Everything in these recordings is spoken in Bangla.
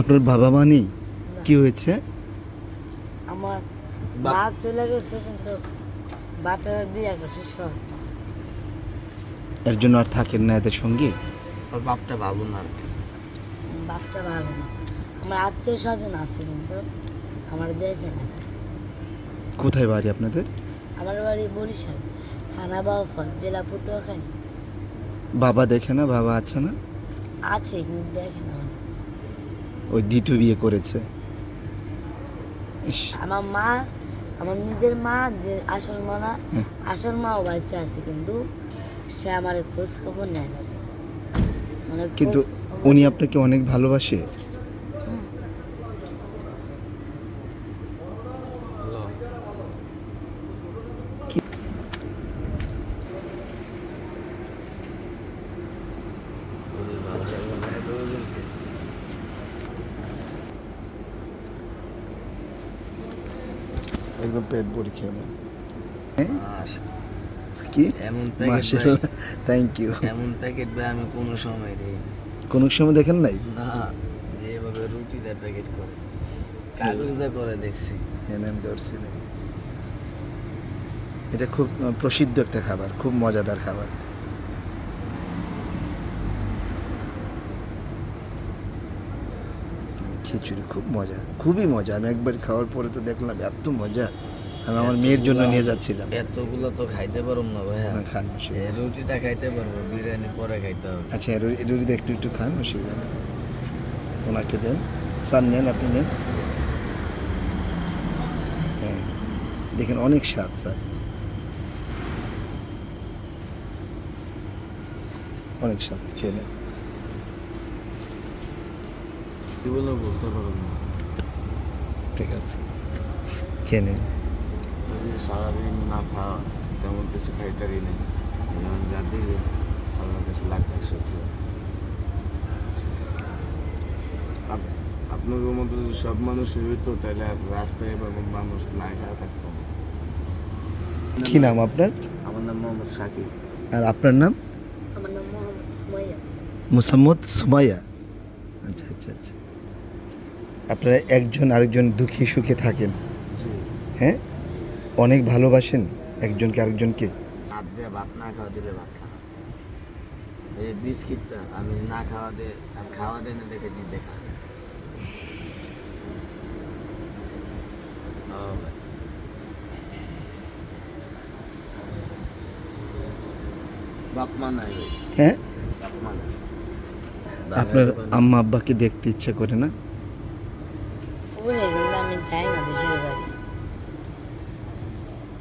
আপনার বাবা মা নেই? কি হয়েছে? আমার মা চলে গেছে, কিন্তু বাপের বিয়ে করছে সব। এর জন্য আর থাকেন না এদের সঙ্গে? ওর বাপটা ভালো না। বাপটা ভালো না। আমার আত্মীয় স্বজন আছে, কিন্তু আমার দেখে না। কোথায় বাড়ি আপনাদের? আমার বাড়ি বরিশাল, থানা বাউফল, জেলা পটুয়াখালী। বাবা দেখে না? বাবা আছে না? আছে, কিন্তু দেখে না। ওই দ্বিতীয় বিয়ে করেছে। ইস, আমার মা, আমার নিজের মা যে আসল মা না, হ্যাঁ। আসল মাও বাচ্চা আছে, কিন্তু সে আমার খোঁজ খবর নেয় না। মানে কিন্তু খোঁজ- উনি আপনাকে অনেক ভালোবাসে। একদম পেট ভরে খেয়ে নেন। কি এমন প্যাকেট মাশাআল্লাহ, থ্যাংক ইউ। এমন প্যাকেট ভাই আমি কোনো সময় দিই না। কোনো সময় দেখেন নাই? না, যেভাবে রুটি দেয় প্যাকেট করে, কাগজ দিয়ে করে দেখছি। এনএম ধরছি না। এটা খুব প্রসিদ্ধ একটা খাবার, খুব মজাদার খাবার। খিচুড়ি খুব মজা, খুবই মজা। আমি একবার খাওয়ার পরে তো দেখলাম এত মজা, আমি আমার মেয়ের জন্য নিয়ে যাচ্ছিলাম। এতগুলো তো খাইতে পারব না ভাইয়া। না, খান, অসুবিধা নেই। রুটিটা খাইতে পারবো, বিরিয়ানি পরে খাইতে হবে। আচ্ছা, রুটিতে একটু একটু খান, অসুবিধা নেই। ওনাকে দেন, স্যার নেন, আপনি নেন। হ্যাঁ, দেখেন অনেক স্বাদ স্যার, অনেক স্বাদ, খেয়ে নেন। কি বলে বলতে পারবো না। ঠিক আছে, খেয়ে নিন। ওই যে সারাদিন না খাওয়া, তেমন কিছু খাইতারি নেই। যা দিলে আল্লাহর কাছে লাখ লাখ শুকরিয়া। আপনাদের মতো যদি সব মানুষ হইতো, তাহলে আর রাস্তায় এভাবে মানুষ না খাওয়া থাকতো না। কি নাম আপনার? আমার নাম মোহাম্মদ শাকিব। আর আপনার নাম? আমার নাম মোহাম্মদ সুমাইয়া। মুসাম্মদ সুমাইয়া। আচ্ছা আচ্ছা আচ্ছা। আপনারা একজন আরেকজন দুঃখী সুখে থাকেন, জি। হ্যাঁ? অনেক ভালোবাসেন একজনকে আরেকজনকে। ভাত দিয়ে ভাত না খাওয়া দিলে ভাত খাওয়া। এই বিস্কিটটা আমি না খাওয়া দিয়ে, আমি খাওয়া দিয়ে না দেখেছি দেখা। বাপ মা নাই ভাই, হ্যাঁ, বাপ মা নাই। আপনার আম্মা আব্বাকে দেখতে ইচ্ছা করে না? ওরে, কিন্তু আমি যাই না দেশের বাড়ি।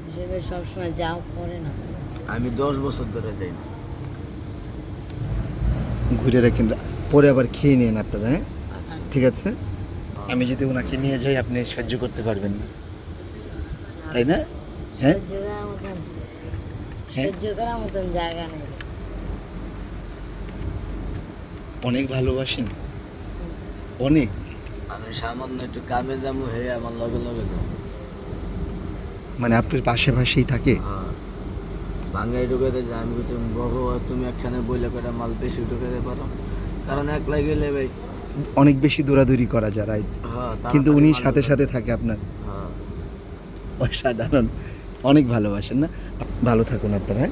দেশের বাড়ি সবসময় যাও করে না। আমি 10 বছর ধরে যাই না। ঘুরে রাখেন, পরে আবার খেয়ে নিন আপনারা, হ্যাঁ? আচ্ছা, ঠিক আছে। আমি যদি ওনাকে নিয়ে যাই আপনি সহ্য করতে পারবেন না, তাই না? হ্যাঁ সহ্য করার মতন, হ্যাঁ? সহ্য করার মতন জায়গা নেই। অনেক ভালোবাসেন, অনেক। আমি সামান্য একটু কামে যাবো, হে আমার লগে লগে যাবো। মানে আপনার পাশে পাশেই থাকে? হ্যাঁ, ভাঙ্গাই ঢুকাতে যায়। আমি তুমি বহু, তুমি একখানে বইলে করে মাল বেশি ঢুকাতে পারো, কারণ একলা গেলে ভাই। অনেক বেশি দৌড়াদৌড়ি করা যায়, রাইট? হ্যাঁ, কিন্তু তাড়াতাড়ি উনি মাল সাথে ঢুকাতে- সাথে থাকে আপনার, হ্যাঁ। অসাধারণ। অনেক ভালোবাসেন না? ভালো থাকুন আপনারা, হ্যাঁ?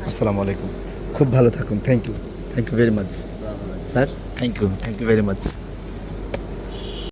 আসসালামু আলাইকুম। খুব ভালো থাকুন। থ্যাংক ইউ ভেরি মাচ আসসালামু আলাইকুম। Sir, thank you very much.